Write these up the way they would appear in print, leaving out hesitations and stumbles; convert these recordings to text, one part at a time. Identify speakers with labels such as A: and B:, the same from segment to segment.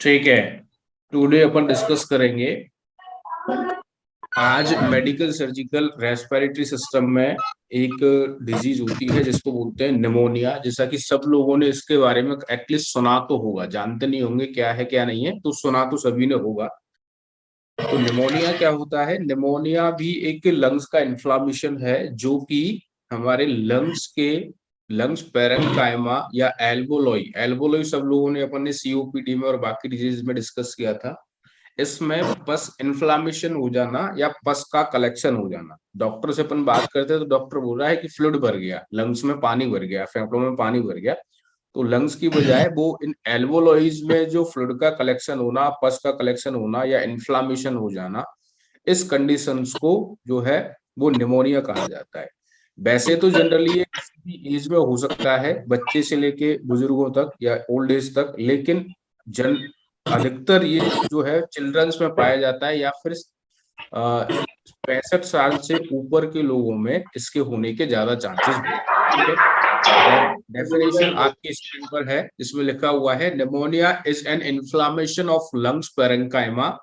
A: ठीक है, टुडे अपन डिस्कस करेंगे आज मेडिकल सर्जिकल रेस्पिरेटरी सिस्टम में एक डिजीज होती है जिसको बोलते हैं निमोनिया। जैसा कि सब लोगों ने इसके बारे में एटलीस्ट सुना तो होगा, जानते नहीं होंगे क्या है क्या नहीं है, तो सुना तो सभी ने होगा। तो निमोनिया क्या होता है? निमोनिया भी एक लंग्स का इन्फ्लामेशन है जो कि हमारे लंग्स पेरेन्काइमा या एल्वोलोई, एल्वोलोई सब लोगों ने अपन ने सीओपीडी में और बाकी डिजीज में डिस्कस किया था। इसमें पस इन्फ्लामेशन हो जाना या पस का कलेक्शन हो जाना। डॉक्टर से अपन बात करते हैं तो डॉक्टर बोल रहा है कि फ्लूइड भर गया, लंग्स में पानी भर गया, फेफड़ों में पानी भर गया। तो लंग्स की बजाय वो इन एल्वोलॉइज में जो फ्लूइड का कलेक्शन होना, पस का कलेक्शन होना या इन्फ्लामेशन हो जाना, इस कंडीशंस को जो है वो निमोनिया कहा जाता है। वैसे तो जनरली ये किसी भी एज में हो सकता है, बच्चे से लेके बुजुर्गों तक या ओल्ड एज तक, लेकिन जन अधिकतर ये जो है चिल्ड्रंस में पाया जाता है या फिर 65 साल से ऊपर के लोगों में इसके होने के ज्यादा चांसेस होते हैं। ठीक है, डेफिनेशन आपकी स्क्रीन पर है, इसमें लिखा हुआ है pneumonia is an inflammation of lungs parenchyma.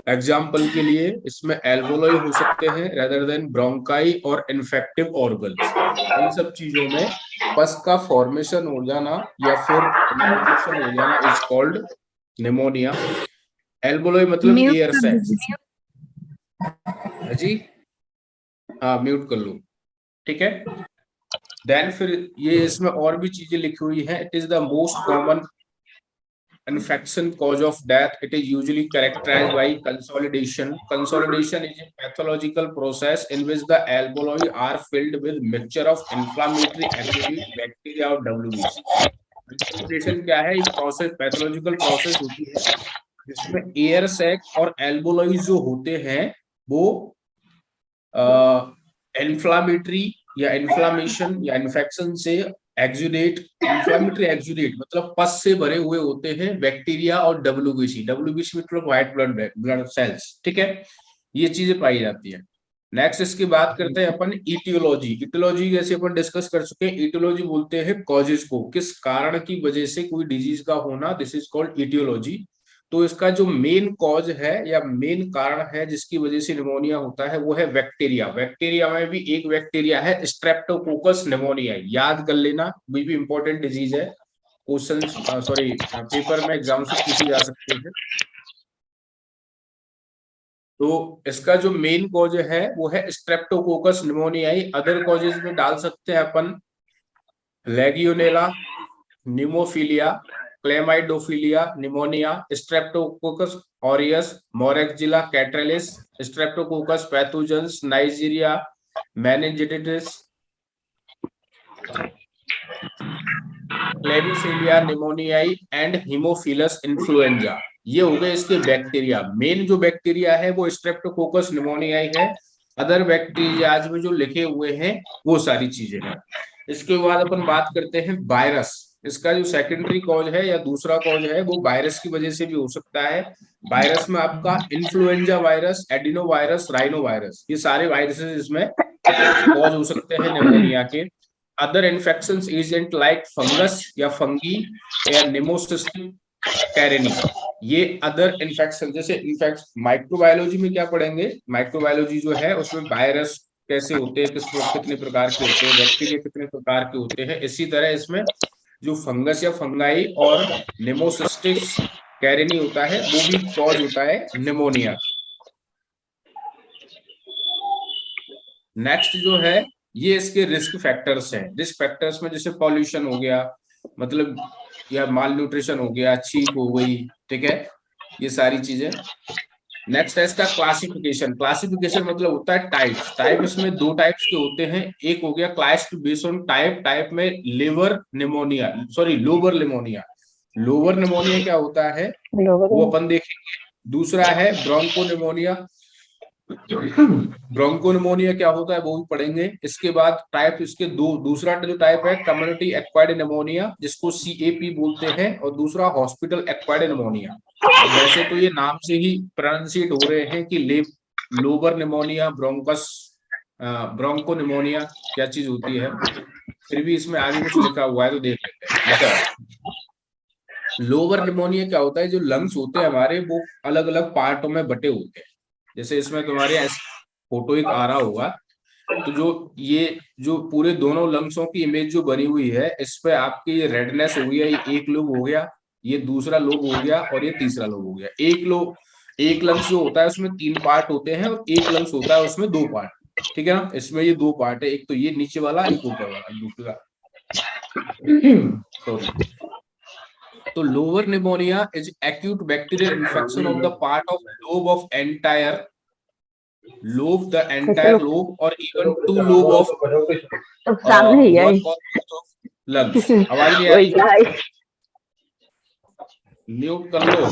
A: Example के लिए इसमें एल्वोलोई हो सकते हैं रेदर देन ब्रोंकाई और इन्फेक्टिव ऑर्गन्स। इन सब चीजों में पस का फॉर्मेशन हो जाना या फिर इन्फ्लेमेशन हो जाना इज कॉल्ड निमोनिया। एल्वोलोई मतलब
B: म्यूट
A: एयर
B: कर
A: सैक्स।
B: दीजिए।
A: है जी, हाँ म्यूट कर लो। ठीक है, देन फिर ये इसमें और भी चीजें लिखी हुई हैं। It is the most common infection cause of death. It is usually characterized by consolidation. Consolidation is a pathological process in which the alveoli are filled with mixture of inflammatory exudate bacteria और WBC। Consolidation क्या है? एक process, pathological process होती है जिसमें air sac और एल्बोलॉई जो होते हैं वो इन्फ्लामेटरी या इन्फ्लामेशन या इन्फेक्शन से एक्सुडेट, इन्फ्लामेटरी एक्सुडेट मतलब पस से भरे हुए होते हैं बैक्टीरिया और डब्ल्यूबीसी, डब्ल्यूबीसी मतलब व्हाइट ब्लड सेल्स। ठीक है, ये चीजें पाई जाती है। नेक्स्ट इसकी बात करते हैं अपन इटियोलॉजी। इटियोलॉजी जैसे अपन डिस्कस कर चुके हैं, इटियोलॉजी बोलते हैं कॉजेज को, किस कारण की वजह से कोई डिजीज का होना, दिस इज कॉल्ड इटियोलॉजी। तो इसका जो मेन कॉज है या मेन कारण है जिसकी वजह से निमोनिया होता है वो है बैक्टीरिया। बैक्टीरिया में भी एक बैक्टीरिया है स्ट्रेप्टोकोकस निमोनिया, याद कर लेना, भी इंपॉर्टेंट डिजीज है। क्वेश्चन सॉरी पेपर में एग्जाम से पूछे जा सकते हैं। तो इसका जो मेन कॉज है वो है स्ट्रेप्टोकोकस निमोनियाई। अदर कॉजेज में डाल सकते हैं अपन Legionella, pneumophila, Chlamydophila pneumoniae, Streptococcus aureus, Moraxella catarrhalis, Streptococcus pathogens, Neisseria meningitidis, Klebsiella pneumoniae and Haemophilus influenzae. ये हो गए इसके बैक्टीरिया। मेन जो बैक्टीरिया है वो स्ट्रेप्टोकोकस निमोनियाई है। अदर बैक्टीरिया आज में जो लिखे हुए हैं वो सारी चीजें हैं। इसके बाद अपन बात करते हैं वायरस। इसका जो सेकेंडरी कॉज है या दूसरा कॉज है वो वायरस की वजह से भी हो सकता है। वायरस में आपका influenza virus, adeno virus, rhino virus, ये सारे वायरसेस इसमें कॉज हो सकते हैं निमोनिया के। Other infections agent like fungus या फंगी या निमोसिस्टिक कैरेनी, ये अदर इन्फेक्शन। जैसे इन्फेक्ट माइक्रोबायोलॉजी में क्या पढ़ेंगे, माइक्रोबायोलॉजी जो है उसमें वायरस कैसे होते हैं, कितने प्रकार के होते हैं, बैक्टीरिया कितने प्रकार के होते हैं, इसी तरह इसमें जो फंगस या फंगाई और निमोसिस्टिक्स कैरेनी होता है वो भी कॉज होता है निमोनिया। नेक्स्ट जो है ये इसके रिस्क फैक्टर्स हैं। रिस्क फैक्टर्स में जैसे पॉल्यूशन हो गया, मतलब या माल न्यूट्रिशन हो गया, छींक हो गई, ठीक है, ये सारी चीजें। नेक्स्ट है इसका क्लासिफिकेशन। क्लासिफिकेशन मतलब होता है टाइप्स। टाइप इसमें दो टाइप्स के होते हैं। एक हो गया classed based on type, type में liver pneumonia, sorry lobar pneumonia. Lobar pneumonia क्या होता है वो अपन देखेंगे। दूसरा है ब्रोंको निमोनिया। ब्रोंकोनिमोनिया क्या होता है वो भी पढ़ेंगे। इसके बाद टाइप इसके दूसरा जो टाइप है कम्युनिटी एक्वायर्ड निमोनिया, जिसको सीएपी बोलते हैं, और दूसरा हॉस्पिटल एक्वायर्ड निमोनिया। वैसे तो ये नाम से ही प्रोनाउंसिएट हो रहे हैं कि लोबर निमोनिया, ब्रोंकस ब्रोंको निमोनिया क्या चीज होती है, फिर भी इसमें आगे कुछ लिखा हुआ है तो देख लेते हैं। देखो, लोअर निमोनिया क्या होता है, जो लंग्स होते हैं हमारे वो अलग अलग पार्टों में बटे होते हैं। जैसे इसमें तुम्हारे फोटो एक आ रहा होगा, तो जो ये जो पूरे दोनों लंग्सों की इमेज जो बनी हुई है, इस पे आपकी ये रेडनेस हो गया, ये एक लोब हो गया, ये दूसरा लोब हो गया और ये तीसरा लोब हो गया। एक लंग्स जो होता है उसमें 3 पार्ट होते हैं और एक लंग्स होता है उसमें 2 पार्ट। ठीक है ना, इसमें ये 2 पार्ट है, एक तो ये नीचे वाला, एक ऊपर वाला, दूसरा। सॉरी। तो lower pneumonia is acute bacterial infection of the part of lobe of entire lobe, the entire lobe और इवन टू लोब ऑफ
B: सामने ही है
A: वन और बोथ ऑफ लंग्स। आवाज नहीं आ
B: वही
A: रही,
B: है।
A: म्यूट कर लो।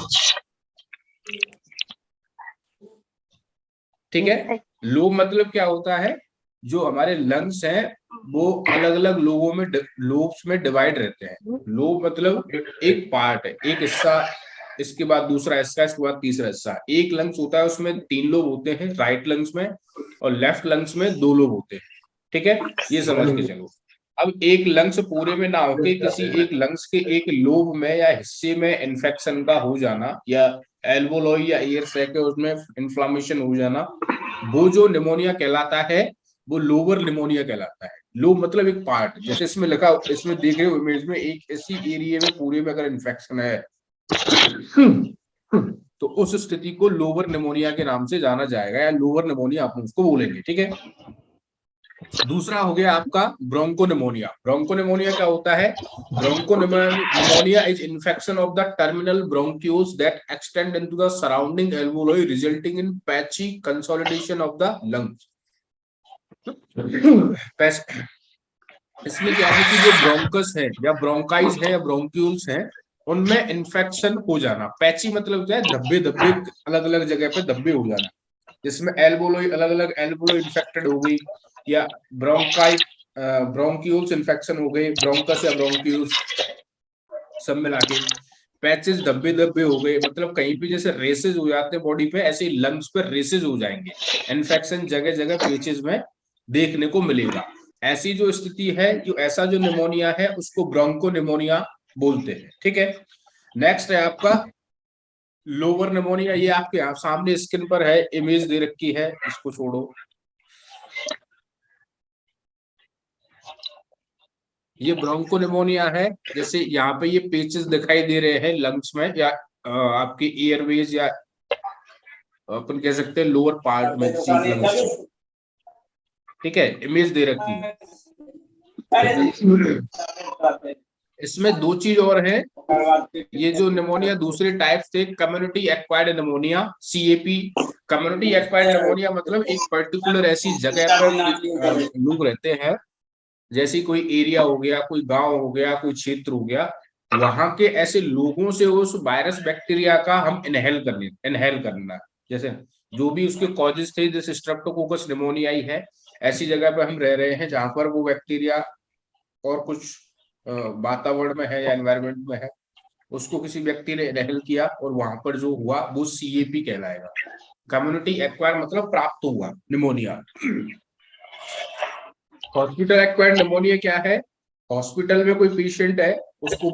A: ठीक है, लोब मतलब क्या होता है, जो हमारे लंग्स हैं वो अलग अलग लोगों में लोब्स में डिवाइड रहते हैं। लोब मतलब एक पार्ट है, एक हिस्सा, इसके बाद दूसरा हिस्सा, इसके बाद तीसरा हिस्सा। एक लंग्स होता है उसमें 3 लोब होते हैं, राइट लंग्स में, और लेफ्ट लंग्स में 2 लोब होते हैं। ठीक है, ये समझ के चलो। अब एक लंग्स पूरे में ना होके किसी एक लंग्स के एक लोब में या हिस्से में इन्फेक्शन का हो जाना, या एल्वोलॉय या एयर सैक है उसमें इन्फ्लामेशन हो जाना, वो जो निमोनिया कहलाता है, वो लोअर निमोनिया कहलाता है। लोब मतलब एक पार्ट, जैसे इसमें लिखा, इसमें देख रहे हो इमेज में, एक ऐसी एरिया में पूरे में अगर इन्फेक्शन है तो उस स्थिति को लोअर निमोनिया के नाम से जाना जाएगा, या लोअर निमोनिया आप उसको बोलेंगे। ठीक है, दूसरा हो गया आपका ब्रोंकोनिमोनिया। ब्रोंकोनिमोनिया क्या होता है, bronchopneumonia is infection of the terminal bronchioles that extend into the surrounding alveoli resulting in patchy consolidation of the lungs. इसमें क्या है कि जो ब्रोंकस है या ब्रोंकाइज है या ब्रोंक्यूल्स है, उनमें इन्फेक्शन हो जाना। पैची मतलब क्या है, धब्बे धब्बे, अलग अलग जगह पे धब्बे हो जाना, जिसमें एल्वोलाई, अलग अलग एल्वोलाई इन्फेक्टेड हो गई, या ब्रोंकाई ब्रोंक्यूल्स इन्फेक्शन हो गए, ब्रोंकस या ब्रोंक्यूल्स सब मिला के पैचेस धब्बे धब्बे हो गए। मतलब कहीं पे जैसे रेसेस हो जाते हैं बॉडी पे, ऐसे लंग्स पे रेसेस हो जाएंगे, इन्फेक्शन जगह जगह पेचेस में देखने को मिलेगा। ऐसी जो स्थिति है, जो ऐसा जो निमोनिया है, उसको ब्रोंको निमोनिया बोलते हैं। ठीक है, नेक्स्ट है आपका लोअर निमोनिया। ये आपके यहाँ सामने स्क्रीन पर है, इमेज दे रखी है, इसको छोड़ो। ये ब्रोंकोनिमोनिया है, जैसे यहाँ पे ये पेचेस दिखाई दे रहे हैं लंग्स में, या आपके एयरवेज, या अपन कह सकते हैं लोअर पार्ट में किसी लंग्स में। ठीक है, इमेज दे रखी है। इसमें 2 चीज और है। ये जो निमोनिया दूसरे टाइप थे, community acquired pneumonia, CAP. Community acquired pneumonia मतलब एक पर्टिकुलर ऐसी जगह पर लोग रहते हैं, जैसे कोई एरिया हो गया, कोई गांव हो गया, कोई क्षेत्र हो गया, वहां के ऐसे लोगों से उस वायरस बैक्टीरिया का हम इनहेल करना। जैसे जो भी उसके कॉजेस थे, जैसे स्ट्रेप्टोकोकस निमोनिया ही है, ऐसी जगह पर हम रह रहे हैं जहां पर वो बैक्टीरिया और कुछ वातावरण में है या एनवायरमेंट में है, उसको किसी व्यक्ति ने इनहेल किया और वहां पर जो हुआ वो सीएपी कहलाएगा। कम्युनिटी एक्वायर मतलब प्राप्त हुआ निमोनिया। हॉस्पिटल एक्वायर्ड निमोनिया क्या है, हॉस्पिटल में कोई पेशेंट है, उसको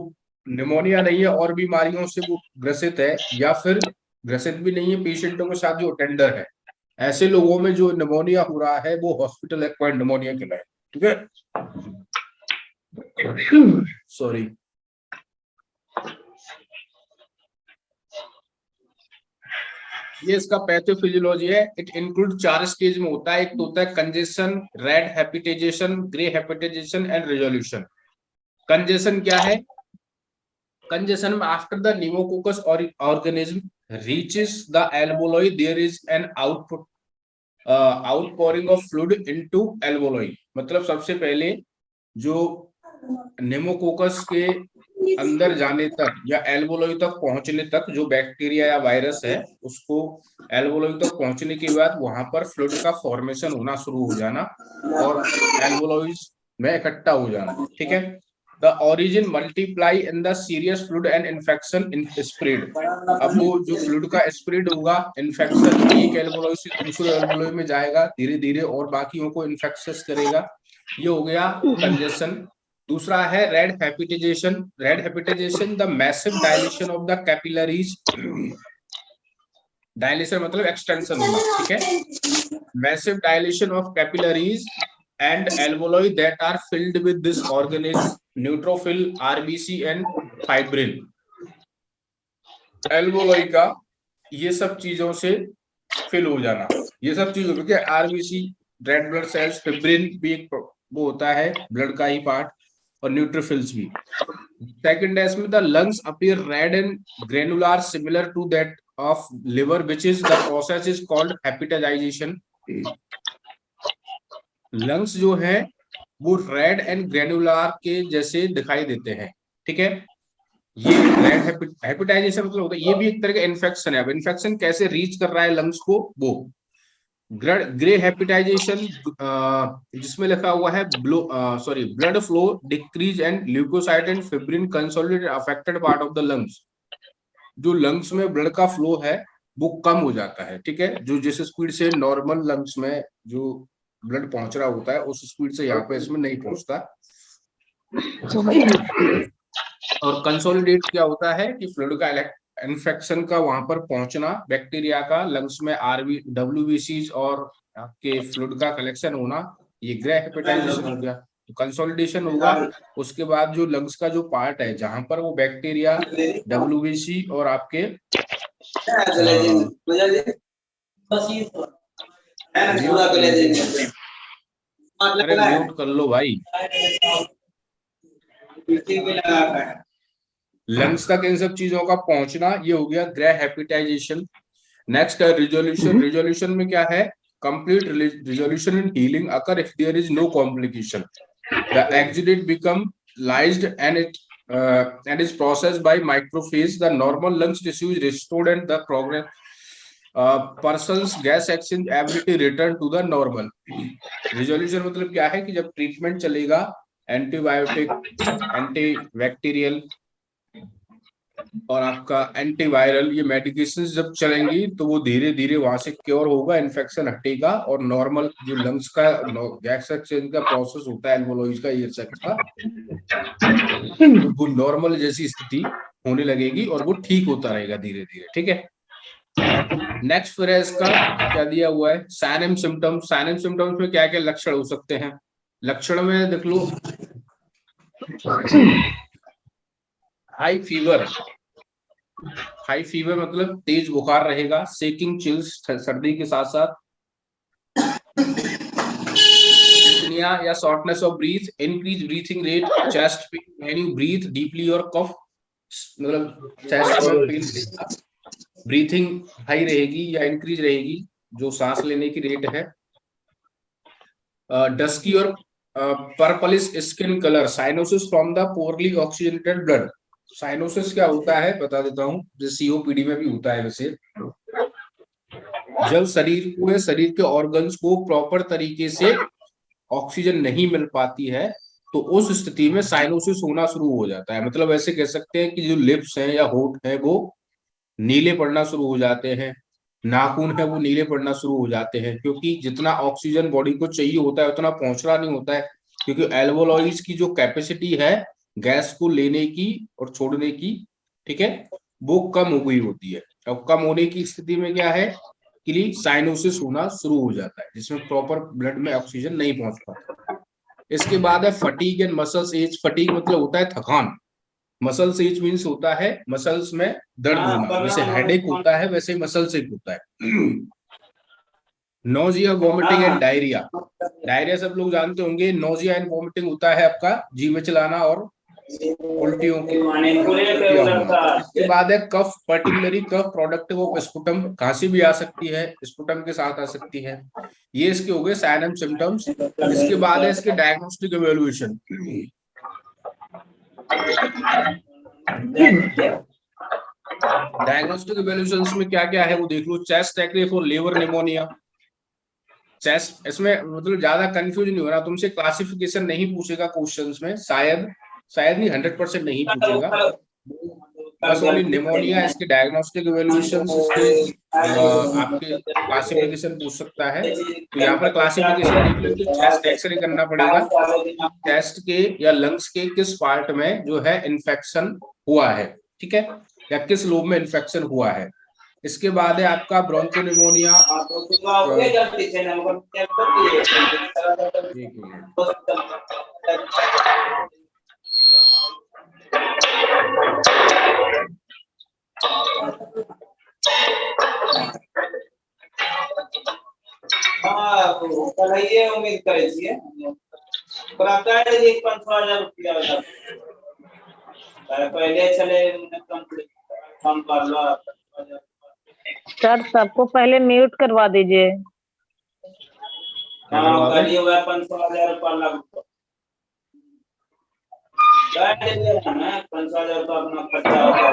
A: निमोनिया नहीं है और बीमारियों से वो ग्रसित है, या फिर ग्रसित भी नहीं है, पेशेंटों के साथ जो अटेंडर है, ऐसे लोगों में जो निमोनिया हो रहा है वो हॉस्पिटल एक्वायर्ड निमोनिया कहलाए। ठीक है, सॉरी। ये इसका पैथोफिजियोलॉजी है। इट इंक्लूड 4 स्टेज में होता है। एक तो होता है congestion, red hepatization, grey hepatization and resolution. Congestion क्या है, कंजेशन में after the pneumococcus organism reaches the alveoli there is an outpouring of fluid into alveoli। मतलब सबसे पहले जो निमोकोकस के अंदर जाने तक या एल्वोलोई तक पहुंचने तक, जो बैक्टीरिया या वायरस है, उसको एल्वोलोई तक पहुंचने के बाद वहां पर फ्लूइड का फॉर्मेशन होना शुरू हो जाना और एल्वोलोइज में इकट्ठा हो जाना। ठीक है, the origin multiply in the serious fluid and infection in spread. अब वो जो फ्लूइड का स्प्रेड होगा, इन्फेक्शन एक एल्वेओलाई से दूसरे एल्वेओलाई में जाएगा धीरे धीरे और बाकियों को इन्फेक्शस करेगा, ये हो गया कंजेशन। दूसरा है red hepatization. Red hepatization the massive dilation of the capillaries. Dilation मतलब एक्सटेंशन होना, ठीक है। Massive dilation of capillaries and alveoli that are filled with this organism, neutrophil, RBC and fibrin। alveoli का ये सब चीजों से फिल हो जाना, ये सब चीजों में क्या, RBC, red blood cells, fibrin भी एक वो होता है ब्लड का ही पार्ट, और न्यूट्रोफिल्स भी। सेकंड है इसमें the lungs appear red and granular similar to that of liver which is the process is called hepatization. Lungs जो है वो रेड एंड ग्रेनुलर के जैसे दिखाई देते हैं, ठीक है। ये रेड हेपेटाइजेशन मतलब होता है, ये भी एक तरह का इन्फेक्शन है। अब इन्फेक्शन कैसे रीच कर रहा है लंग्स को, वो ग्रे हेपेटाइजेशन जिसमें लिखा हुआ है blood flow decrease and leukocyte and fibrin consolidate affected part of the lungs. जो लंग्स में ब्लड का फ्लो है वो कम हो जाता है, ठीक है। जो जिस स्पीड से नॉर्मल लंग्स में जो ब्लड पहुंच रहा होता है उस स्पीड से यहाँ पे इसमें नहीं पहुंचता। और कंसोलिडेट क्या होता है कि फ्लूइड का इन्फेक्शन का वहां पर पहुंचना, बैक्टीरिया का लंग्स में WBCs और आपके फ्लूइड का कलेक्शन होना, ये ग्रे हेपेटाइजेशन हो गया। तो कंसोलिडेशन होगा, उसके बाद जो लंग्स का जो पार्ट है जहां पर वो बैक्टीरिया, WBC और आपके अरे म्यूट कर लो भाई, लंग्स तक इन सब चीजों का पहुंचना, ये हो गया ग्रे हेपेटाइजेशन। नेक्स्ट है रिजोल्यूशन। रिजोल्यूशन में क्या है, complete resolution in healing occur if there is no complication. The exudate become lysed and it is processed by macrophage. The normal lungs tissue is restored and the progress person's gas exchange ability return to the normal. Resolution मतलब क्या है कि जब treatment चलेगा, antibiotic, antibacterial और आपका antiviral, ये medication जब चलेंगी तो वो धीरे धीरे वहां से क्योर होगा, इन्फेक्शन हटेगा और नॉर्मल जो लंग्स का गैस एक्सचेंज का प्रोसेस होता है एल्वेओलाइज का, ये का वो नॉर्मल जैसी स्थिति होने लगेगी और वो ठीक होता रहेगा धीरे धीरे, ठीक है। नेक्स्ट फिर है इसका क्या दिया हुआ है, sign and symptoms. Sign and symptoms में क्या क्या लक्षण हो सकते हैं, लक्षण में देख लो, हाई फीवर। हाई फीवर मतलब तेज बुखार रहेगा, शेकिंग, चिल्स, सर्दी के साथ साथ डिस्निया या shortness of breath, increase breathing rate, chest pain when you breathe deeply और कफ, मतलब चेस्ट में पेन, ब्रीथिंग हाई रहेगी या इंक्रीज रहेगी, जो सांस लेने की रेट है। डस्की और purplish skin colour, cyanosis from the poorly oxygenated blood. Cyanosis क्या होता है बता देता हूँ, जैसे COPD में भी होता है वैसे, जब शरीर के ऑर्गन्स को प्रॉपर तरीके से ऑक्सीजन नहीं मिल पाती है तो उस स्थिति में साइनोसिस होना शुरू हो जाता है। मतलब ऐसे कह सकते हैं कि जो लिप्स हैं या होठ हैं वो नीले पड़ना शुरू हो जाते हैं, नाखून है वो नीले पड़ना शुरू हो जाते हैं, क्योंकि जितना ऑक्सीजन बॉडी को चाहिए होता है उतना पहुंच रहा नहीं होता है, क्योंकि एल्वेओलाइज की जो कैपेसिटी है गैस को लेने की और छोड़ने की, ठीक है, वो कम हो गई होती है। अब कम होने की स्थिति में क्या है कि साइनोसिस होना शुरू हो जाता है, जिसमें प्रॉपर ब्लड में ऑक्सीजन नहीं पहुंच पाता। इसके बाद है fatigue and muscles ache. Fatigue मतलब होता है थकान, मसल्स एज मीन्स होता है मसल्स में दर्द होना, जैसे हेडेक होता है वैसे ही मसल्स एक होता है। Nausea, vomiting and diarrhoea. Diarrhoea सब लोग जानते होंगे, नोजिया एंड वॉमिटिंग होता है आपका जी में चलाना और उल्टियों की। इसके बाद है cough, particularly cough productive of sputum, खांसी भी आ सकती है, स्पुटम के साथ आ सकती है। ये इसके हो गए साइन एंड सिम्टम्स। इसके बाद है इसके डायग्नोस्टिक इवैल्यूएशन। डायग्नोस्टिक इवैल्यूएशंस में क्या क्या है वो देख लो। Chest X-ray for liver pneumonia. Chest, इसमें मतलब ज्यादा कंफ्यूज नहीं हो रहा, तुमसे क्लासिफिकेशन नहीं पूछेगा क्वेश्चंस में शायद, शायद नहीं 100% नहीं पूछेगा, बस ओनली निमोनिया, इसके डायग्नोस्टिक इवैल्यूएशन, इसके आपके क्लासिफिकेशन पूछ सकता है। तो यहाँ पर क्लासिफिकेशन देख लो, तो चेस्ट एक्सरे करना पड़ेगा, चेस्ट के या लंग्स के किस पार्ट में जो है इन्फेक्शन हुआ है, ठीक है, या किस लोब में इन्फेक्शन हुआ है। इसके बाद है आपका ब्रोंकोनिमोनिया। एक मिनट,
C: उम्मीद करे छियै एक 5,000 रुपया पहले चले कम कर लो।
B: सर सबको पहले म्यूट करवा दीजिए।
C: हाँ करिए, वह 5,000 रुपया लग 5,000 रुपया अपना खर्चा होगा।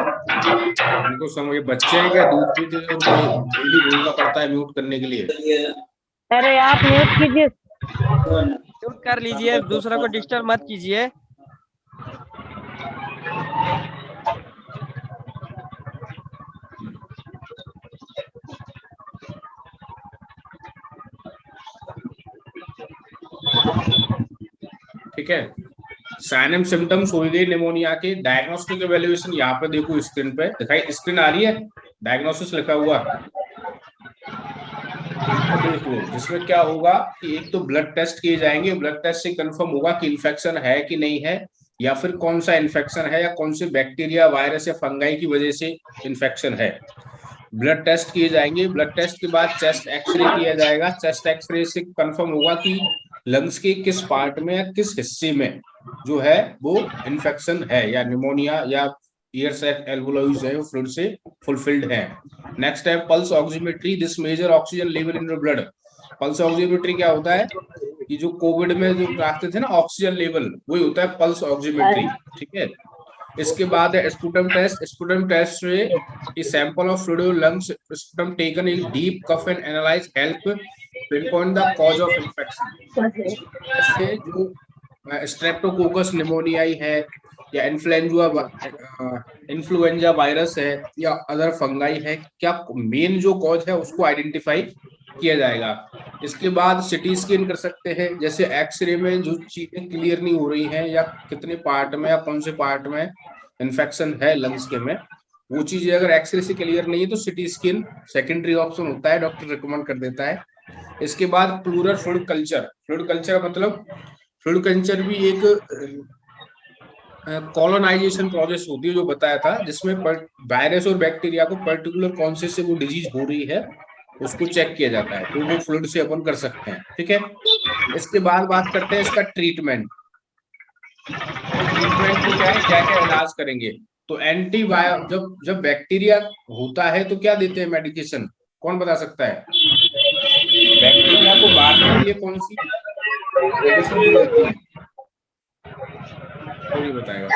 A: उनको समझ, बच्चे हैं क्या, दूध पीते हैं, उनको डेली बोलना पड़ता है म्यूट करने के लिए।
B: अरे आप म्यूट कीजिए,
D: म्यूट कर लीजिए, दूसरा को डिस्टर्ब मत कीजिए।
A: ठीक है, साइन एंड सिम्टम्स हो गए निमोनिया के। डायग्नोस्टिक इवैल्यूएशन यहाँ पे देखो, स्क्रीन पे दिखाई, स्क्रीन आ रही है, डायग्नोसिस लिखा हुआ देख लो, जिसमें क्या होगा कि एक तो ब्लड टेस्ट किए जाएंगे, ब्लड टेस्ट से कंफर्म होगा कि इन्फेक्शन है कि नहीं है, या फिर कौन सा इन्फेक्शन है, या कौन से बैक्टीरिया, वायरस या फंगाई की वजह से इन्फेक्शन है। ब्लड टेस्ट किए जाएंगे, ब्लड टेस्ट के बाद चेस्ट एक्सरे किया जाएगा, चेस्ट एक्सरे से कंफर्म होगा कि लंग्स के किस पार्ट में या किस हिस्से में जो है वो इन्फेक्शन है, या निमोनिया या ईयर्स एल्वोलॉइड्स है, फ्लूइड से फुलफिल्ड है। नेक्स्ट है pulse oximetry, this measure oxygen level in the blood. Pulse oximetry क्या होता है कि जो कोविड में जो रखते थे ना ऑक्सीजन लेवल, वही होता है पल्स ऑक्सीमेट्री, ठीक है। इसके बाद है स्पुटम टेस्ट, स्पुटम टेस्ट में a sample of fluid lungs sputum taken in deep cuff and analyze help pinpoint the cause of infection। इससे जो स्ट्रेप्टोकोकस निमोनियाई है, या इन्फ्लुएंजा वायरस है, या अदर फंगाई है, क्या मेन जो कॉज है उसको आइडेंटिफाई किया जाएगा। इसके बाद सिटी स्कैन कर सकते हैं, जैसे एक्सरे में जो चीजें क्लियर नहीं हो रही हैं, या कितने पार्ट में या कौन से पार्ट में इन्फेक्शन है लंग्स के में, वो चीजें अगर एक्सरे से क्लियर नहीं है तो सिटी स्कैन सेकेंडरी ऑप्शन होता है, डॉक्टर रिकमेंड कर देता है। इसके बाद pleural fluid culture, fluid culture मतलब फ्लूइड कल्चर भी एक कॉलोनाइजेशन प्रोसेस होती है जो बताया था, जिसमें वायरस और बैक्टीरिया को पर्टिकुलर कौन से वो डिजीज हो रही है उसको चेक किया जाता है, तो वो फ्लूइड से अपन कर सकते हैं, ठीक है। इसके बाद बात करते हैं इसका ट्रीटमेंट। ट्रीटमेंट में क्या है, क्या क्या इलाज करेंगे, तो एंटीबायो, जब बैक्टीरिया होता है तो क्या देते हैं मेडिकेशन, कौन बता सकता है, बैक्टीरिया को मारने के लिए कौन सी मेडिसिन दी जाती है, कोई बताएगा।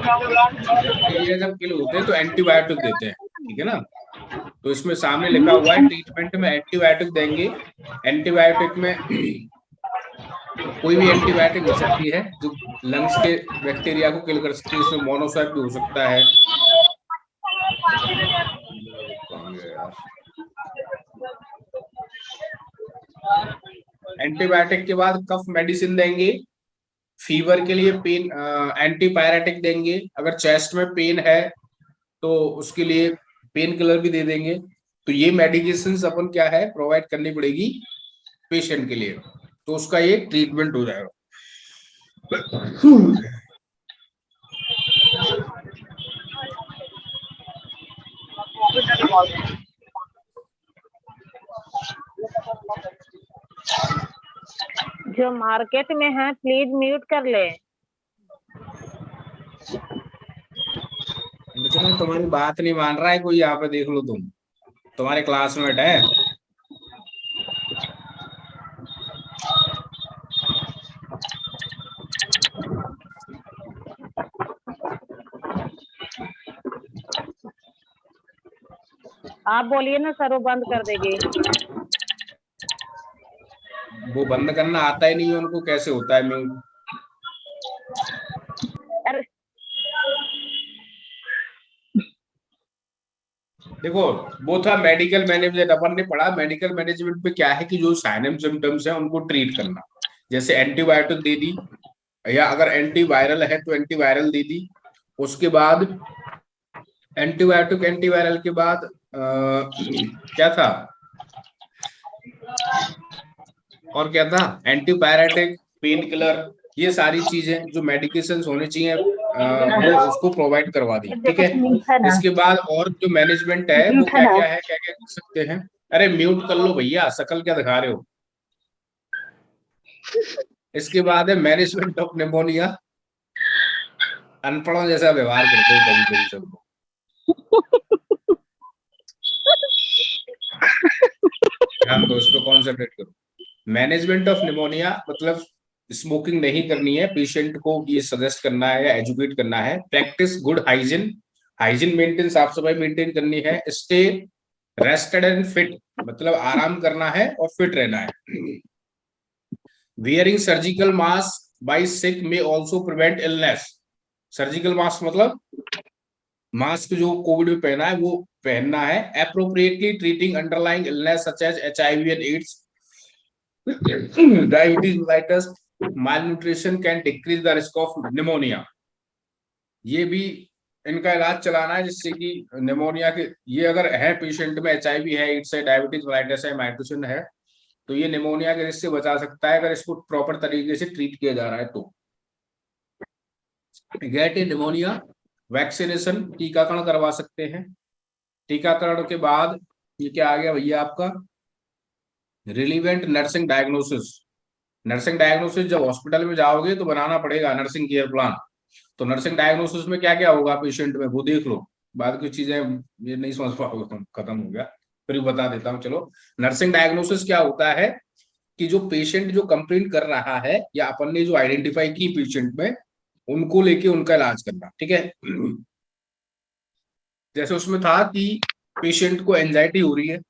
A: बैक्टीरिया जब किल होते हैं तो एंटीबायोटिक देते हैं, ठीक है ना। तो इसमें सामने लिखा हुआ है ट्रीटमेंट में एंटीबायोटिक देंगे। एंटीबायोटिक में कोई भी एंटीबायोटिक हो सकती है जो लंग्स के बैक्टीरिया को किल कर सकती है, इसमें मोनोसैप भी हो सकता है। एंटीबायोटिक के बाद कफ मेडिसिन देंगे, फीवर के लिए पेन एंटीपायरेटिक देंगे, अगर चेस्ट में पेन है तो उसके लिए पेन किलर भी दे देंगे। तो ये मेडिकेशंस अपन क्या है प्रोवाइड करनी पड़ेगी पेशेंट के लिए, तो उसका ये ट्रीटमेंट हो जाएगा।
B: जो मार्केट में है प्लीज म्यूट कर ले।
A: तुम्हारी बात नहीं मान रहा है कोई, यहाँ पे देख लो, तुम्हारे क्लासमेट है।
B: आप बोलिए ना सर, वो बंद कर देगी।
A: वो बंद करना आता ही नहीं है उनको, कैसे होता है म्यूट?
B: अरे
A: देखो वो था मेडिकल मैनेजमेंट, अपन ने पढ़ा मेडिकल मैनेजमेंट पे क्या है कि जो साइन सिम्टम्स है उनको ट्रीट करना, जैसे एंटीबायोटिक दे दी, या अगर एंटीवायरल है तो एंटीवायरल दे दी, उसके बाद एंटीबायोटिक एंटीवायरल के बाद क्या था, और क्या था, एंटीपायरेटिक, पेन किलर, ये सारी चीजें जो मेडिकेशंस होने चाहिए वो उसको प्रोवाइड करवा दी, ठीक
B: देखो
A: है।
B: म्यूट है ना,
A: इसके बाद और जो मैनेजमेंट है वो
B: म्यूट है
A: क्या
B: ना।
A: क्या है, क्या क्या कर सकते हैं? अरे म्यूट कर लो भैया, शकल क्या दिखा रहे हो। इसके बाद है मैनेजमेंट ऑफ निमोनिया, अनपढ़ों जैसा व्यवहार करते हो कभी कभी सब लोग, ध्यान दो इस पर, कॉन्सेंट्रेट करो। मैनेजमेंट ऑफ निमोनिया मतलब स्मोकिंग नहीं करनी है, पेशेंट को ये सजेस्ट करना है या एजुकेट करना है। Practice good hygiene, hygiene maintain, साफ सफाई मेंटेन करनी है। स्टे रेस्टेड एंड फिट, मतलब आराम करना है और फिट रहना है। Wearing surgical mask by sick may also prevent illness. Surgical mask मतलब मास्क जो कोविड में पहना है वो पहनना है। Appropriately treating underlying illness such as HIV and AIDS, diabetes mellitus, malnutrition can decrease the risk of pneumonia। ये भी इनका इलाज चलाना है जिससे कि निमोनिया के, ये अगर है पेशेंट में HIV है, एड्स है, डायबिटीज मेलिटस है, माइट्रोसिन है, तो ये निमोनिया के रिस्क से बचा सकता है अगर इसको प्रॉपर तरीके से ट्रीट किया जा रहा है तो। गेट इन निमोनिया वैक्सीनेशन, टीकाकरण करवा सकते हैं। टीकाकरण के बाद ये क्या आ गया भैया आपका, relevant nursing diagnosis. Nursing diagnosis जब हॉस्पिटल में जाओगे तो बनाना पड़ेगा नर्सिंग केयर प्लान। तो नर्सिंग डायग्नोसिस में क्या क्या होगा पेशेंट में वो देख लो, बाद की चीजें ये नहीं समझ पाओगे तुम, खत्म हो गया, फिर बता देता हूँ। चलो, नर्सिंग डायग्नोसिस क्या होता है कि जो पेशेंट जो कंप्लेंट कर रहा है या अपन ने जो आइडेंटिफाई की पेशेंट में, उनको लेके उनका इलाज करना, ठीक है। जैसे उसमें था कि पेशेंट को एंजाइटी हो रही है,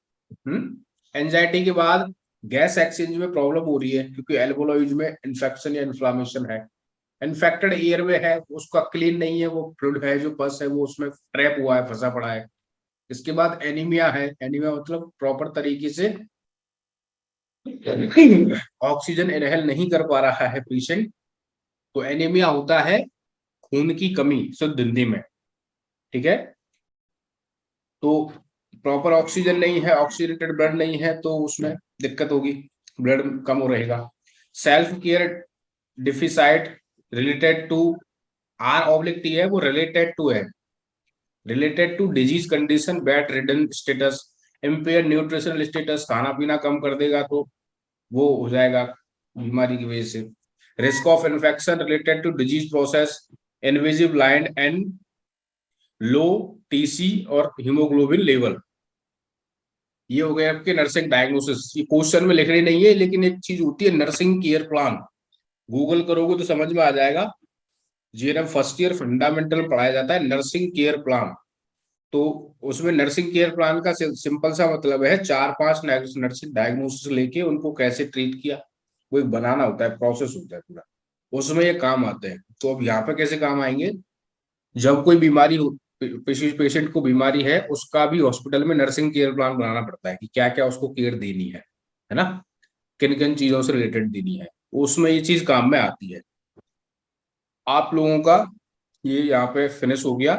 A: एंजाइटी के बाद गैस एक्सचेंज में प्रॉब्लम हो रही है क्योंकि एल्वोलॉइड में इन्फेक्शन या इन्फ्लामेशन है, इन्फेक्टेड एयरवे है, उसका क्लीन नहीं है, वो फ्लूइड है जो पस है वो उसमें ट्रैप हुआ है, फंसा पड़ा है। इसके बाद एनीमिया है, एनीमिया मतलब प्रॉपर तरीके से ऑक्सीजन इनहेल नहीं कर पा रहा है पेशेंट, तो एनीमिया होता है खून की कमी शुद्ध हिंदी में, ठीक है। तो प्रॉपर ऑक्सीजन नहीं है, ऑक्सीडेटेड ब्लड नहीं है, तो उसमें दिक्कत होगी, ब्लड कम हो रहेगा। Self care deficit related to, R/T है वो रिलेटेड टू है, related to disease condition, bedridden status, impaired nutritional status, खाना पीना कम कर देगा तो वो हो जाएगा बीमारी की वजह से। Risk of infection related to disease process, invasive line and low TC और हीमोग्लोबिन लेवल। ये हो गए आपके नर्सिंग डायग्नोसिस। ये क्वेश्चन में लिखनी नहीं है लेकिन एक चीज होती है नर्सिंग केयर प्लान, गूगल करोगे तो समझ में आ जाएगा। GNM फर्स्ट ईयर फंडामेंटल पढ़ाया जाता है नर्सिंग केयर प्लान, तो उसमें नर्सिंग केयर प्लान का सिंपल सा मतलब है 4-5 नर्सिंग डायग्नोसिस लेके उनको कैसे ट्रीट किया, वो एक बनाना होता है, प्रोसेस होता है पूरा, उसमें ये काम आते हैं। तो अब यहाँ पे कैसे काम आएंगे, जब कोई बीमारी पेशेंट को बीमारी है उसका भी हॉस्पिटल में नर्सिंग केयर प्लान बनाना पड़ता है कि क्या क्या उसको केयर देनी है ना, किन किन चीजों से रिलेटेड देनी है, उसमें ये चीज काम में आती है। आप लोगों का ये यहाँ पे फिनिश हो गया,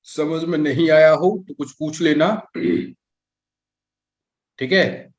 A: समझ में नहीं आया हो तो कुछ पूछ लेना, ठीक है।